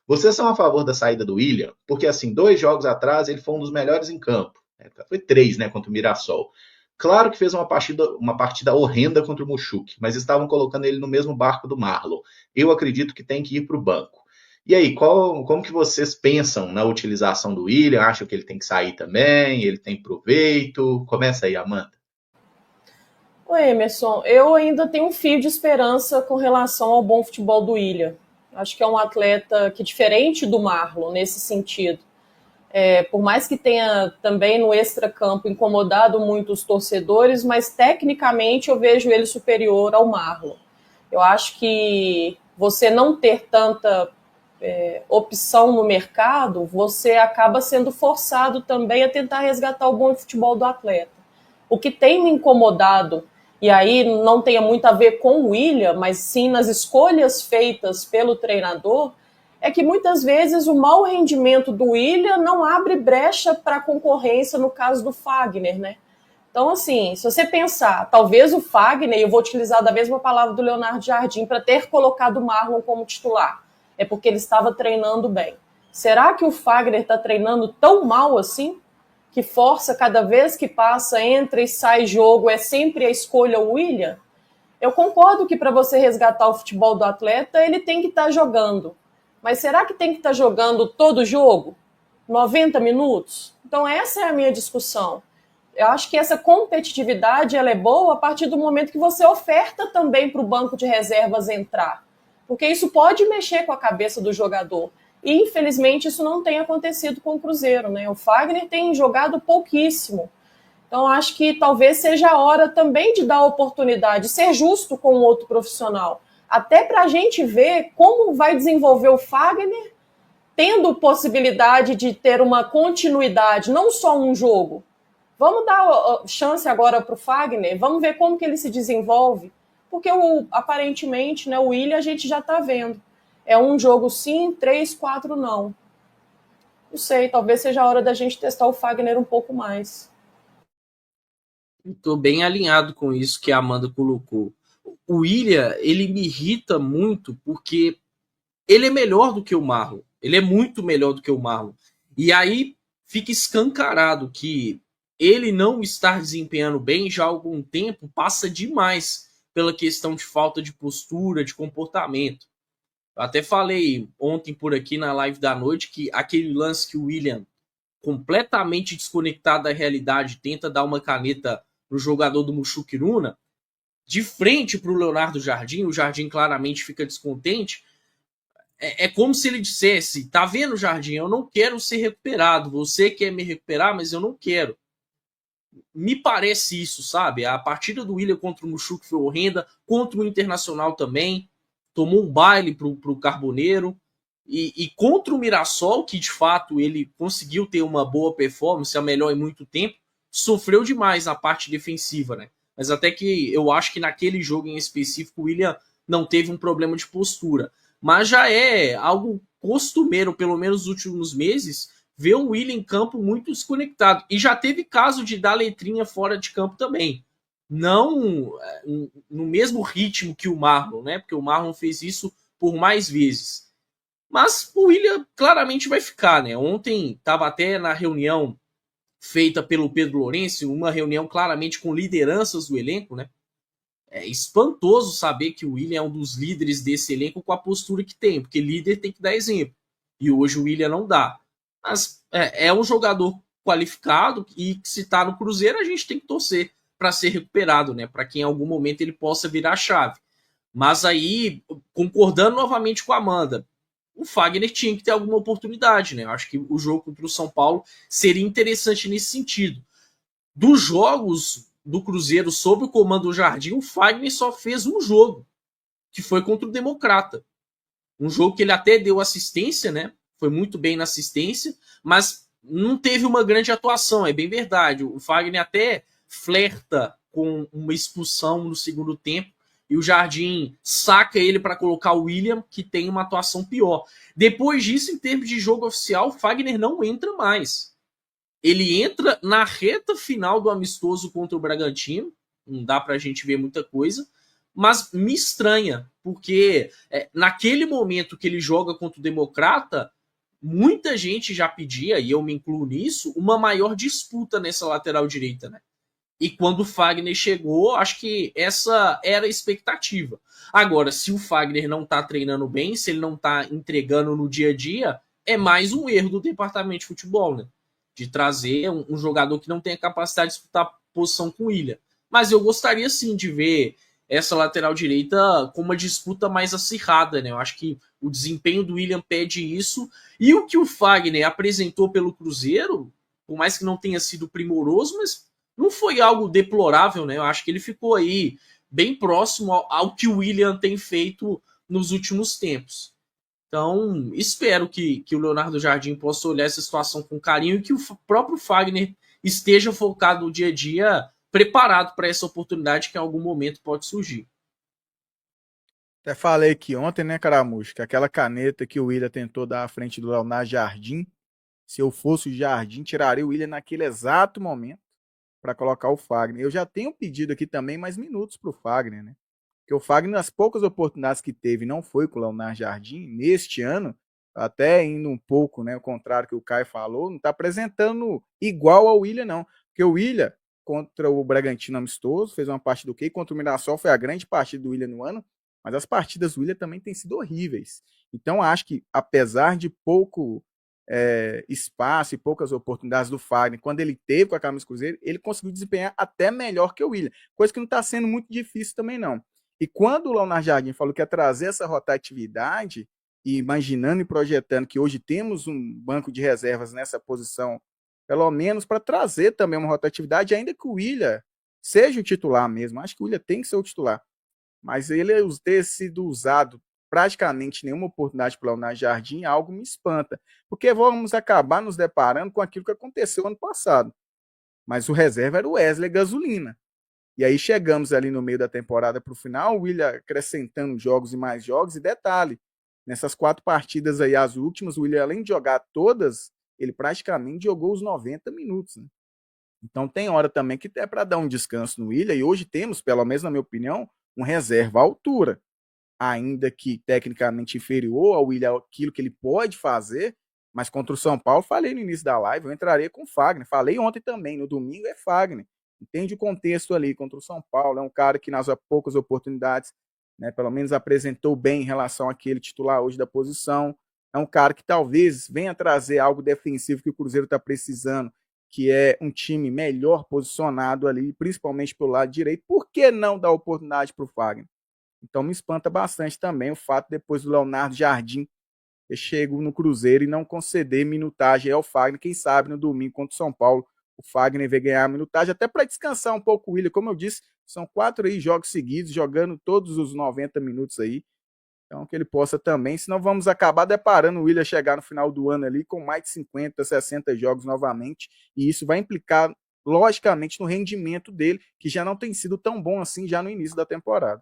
Vocês são a favor da saída do William? Porque, assim, 2 jogos atrás ele foi um dos melhores em campo. Foi 3, né, contra o Mirassol. Claro que fez uma partida horrenda contra o Muxuque, mas estavam colocando ele no mesmo barco do Marlon. Eu acredito que tem que ir para o banco. E aí, como que vocês pensam na utilização do William? Acham que ele tem que sair também? Ele tem proveito? Começa aí, Amanda. Ô Emerson, eu ainda tenho um fio de esperança com relação ao bom futebol do William. Acho que é um atleta que, diferente do Marlon, nesse sentido, por mais que tenha também no extracampo incomodado muito os torcedores, mas tecnicamente eu vejo ele superior ao Marlon. Eu acho que você não ter tanta opção no mercado, você acaba sendo forçado também a tentar resgatar o bom futebol do atleta. O que tem me incomodado, e aí não tem muito a ver com o William, mas sim nas escolhas feitas pelo treinador, é que muitas vezes o mau rendimento do William não abre brecha para a concorrência no caso do Fagner, né? Então, assim, se você pensar, talvez o Fagner, eu vou utilizar da mesma palavra do Leonardo Jardim, para ter colocado o Marlon como titular, é porque ele estava treinando bem. Será que o Fagner está treinando tão mal assim? Que força cada vez que passa, entra e sai jogo, é sempre a escolha William? Eu concordo que para você resgatar o futebol do atleta, ele tem que estar jogando. Mas será que tem que estar jogando todo jogo? 90 minutos? Então essa é a minha discussão. Eu acho que essa competitividade ela é boa a partir do momento que você oferta também para o banco de reservas entrar. Porque isso pode mexer com a cabeça do jogador. E, infelizmente, isso não tem acontecido com o Cruzeiro, né? O Fagner tem jogado pouquíssimo. Então, acho que talvez seja a hora também de dar a oportunidade, ser justo com o outro profissional. Até para a gente ver como vai desenvolver o Fagner, tendo possibilidade de ter uma continuidade, não só um jogo. Vamos dar chance agora para o Fagner, vamos ver como que ele se desenvolve. Porque aparentemente, né, o William a gente já está vendo. É um jogo sim, 3, 4 não. Não sei, talvez seja a hora da gente testar o Fagner um pouco mais. Estou bem alinhado com isso que a Amanda colocou. O William, ele me irrita muito porque ele é melhor do que o Marlon. Ele é muito melhor do que o Marlon. E aí fica escancarado que ele não estar desempenhando bem já há algum tempo passa demais pela questão de falta de postura, de comportamento. Eu até falei ontem por aqui na live da noite que aquele lance que o William, completamente desconectado da realidade, tenta dar uma caneta pro jogador do Muxuquiruna, de frente pro Leonardo Jardim, o Jardim claramente fica descontente. É como se ele dissesse: tá vendo, Jardim, eu não quero ser recuperado, você quer me recuperar, mas eu não quero. Me parece isso, sabe? A partida do William contra o Muxuque foi horrenda, contra o Internacional também, tomou um baile pro Carboneiro, e contra o Mirassol, que de fato ele conseguiu ter uma boa performance, a melhor em muito tempo, sofreu demais na parte defensiva, né? Mas até que eu acho que naquele jogo em específico o William não teve um problema de postura. Mas já é algo costumeiro, pelo menos nos últimos meses, ver o William em campo muito desconectado. E já teve caso de dar letrinha fora de campo também. Não no mesmo ritmo que o Marlon, né? Porque o Marlon fez isso por mais vezes. Mas o William claramente vai ficar, né? Ontem estava até na reunião feita pelo Pedro Lourenço, uma reunião claramente com lideranças do elenco, né? É espantoso saber que o William é um dos líderes desse elenco com a postura que tem, porque líder tem que dar exemplo. E hoje o William não dá. Mas é um jogador qualificado e se está no Cruzeiro a gente tem que torcer para ser recuperado, né? Para que em algum momento ele possa virar a chave. Mas aí, concordando novamente com a Amanda, o Fagner tinha que ter alguma oportunidade, né? Eu acho que o jogo contra o São Paulo seria interessante nesse sentido. Dos jogos do Cruzeiro sob o comando do Jardim, o Fagner só fez um jogo, que foi contra o Democrata. Um jogo que ele até deu assistência, né? Foi muito bem na assistência, mas não teve uma grande atuação, é bem verdade. O Fagner até flerta com uma expulsão no segundo tempo, e o Jardim saca ele para colocar o William, que tem uma atuação pior. Depois disso, em termos de jogo oficial, o Fagner não entra mais. Ele entra na reta final do amistoso contra o Bragantino, não dá pra gente ver muita coisa, mas me estranha, porque naquele momento que ele joga contra o Democrata, muita gente já pedia, e eu me incluo nisso, uma maior disputa nessa lateral direita, né? E quando o Fagner chegou, acho que essa era a expectativa. Agora, se o Fagner não tá treinando bem, se ele não tá entregando no dia a dia, é mais um erro do departamento de futebol, né? De trazer um jogador que não tem a capacidade de disputar posição com o Willian. Mas eu gostaria sim de ver essa lateral direita com uma disputa mais acirrada, né? Eu acho que o desempenho do Willian pede isso. E o que o Fagner apresentou pelo Cruzeiro, por mais que não tenha sido primoroso, mas não foi algo deplorável, né? Eu acho que ele ficou aí bem próximo ao que o Willian tem feito nos últimos tempos. Então, espero que o Leonardo Jardim possa olhar essa situação com carinho e que o próprio Fagner esteja focado no dia a dia, preparado para essa oportunidade que em algum momento pode surgir. Até falei aqui ontem, né, Caramujo, que aquela caneta que o Willian tentou dar à frente do Leonardo Jardim, se eu fosse o Jardim, tiraria o Willian naquele exato momento para colocar o Fagner. Eu já tenho pedido aqui também mais minutos para o Fagner, né? Porque o Fagner, nas poucas oportunidades que teve, não foi com o Leonardo Jardim, neste ano, até indo um pouco, né, o contrário que o Caio falou, não está apresentando igual ao Willian, não. Porque o Willian, contra o Bragantino amistoso, fez uma partida ok, contra o Mirassol foi a grande partida do Willian no ano, mas as partidas do Willian também têm sido horríveis. Então, acho que, apesar de pouco espaço e poucas oportunidades do Fagner, quando ele teve com a camisa do Cruzeiro, ele conseguiu desempenhar até melhor que o Willian, coisa que não está sendo muito difícil também, não. E quando o Leonardo Jardim falou que ia trazer essa rotatividade, e imaginando e projetando que hoje temos um banco de reservas nessa posição, pelo menos para trazer também uma rotatividade, ainda que o Willian seja o titular mesmo, acho que o Willian tem que ser o titular, mas ele ter sido usado praticamente nenhuma oportunidade para o Leonardo Jardim, algo me espanta, porque vamos acabar nos deparando com aquilo que aconteceu ano passado, mas o reserva era o Wesley Gasolina. E aí chegamos ali no meio da temporada para o final, o Willian acrescentando jogos e mais jogos, e detalhe, nessas 4 partidas aí, as últimas, o Willian, além de jogar todas, ele praticamente jogou os 90 minutos, né? Então tem hora também que é para dar um descanso no Willian, e hoje temos, pelo menos na minha opinião, um reserva à altura, ainda que tecnicamente inferior ao Willian, aquilo que ele pode fazer, mas contra o São Paulo, falei no início da live, eu entraria com o Fagner, falei ontem também, no domingo é Fagner, entende o contexto ali contra o São Paulo, é um cara que nas poucas oportunidades, né, pelo menos apresentou bem em relação àquele titular hoje da posição, é um cara que talvez venha trazer algo defensivo que o Cruzeiro está precisando, que é um time melhor posicionado ali, principalmente pelo lado direito. Por que não dar oportunidade para o Fagner? Então me espanta bastante também o fato, depois do Leonardo Jardim ter chego no Cruzeiro e não conceder minutagem ao Fagner. Quem sabe no domingo contra o São Paulo o Fagner vai ganhar a minutagem, até para descansar um pouco o Willian. Como eu disse, são 4 aí jogos seguidos, jogando todos os 90 minutos aí. Então que ele possa também, senão vamos acabar deparando o Willian chegar no final do ano ali com mais de 50, 60 jogos novamente, e isso vai implicar logicamente no rendimento dele, que já não tem sido tão bom assim já no início da temporada.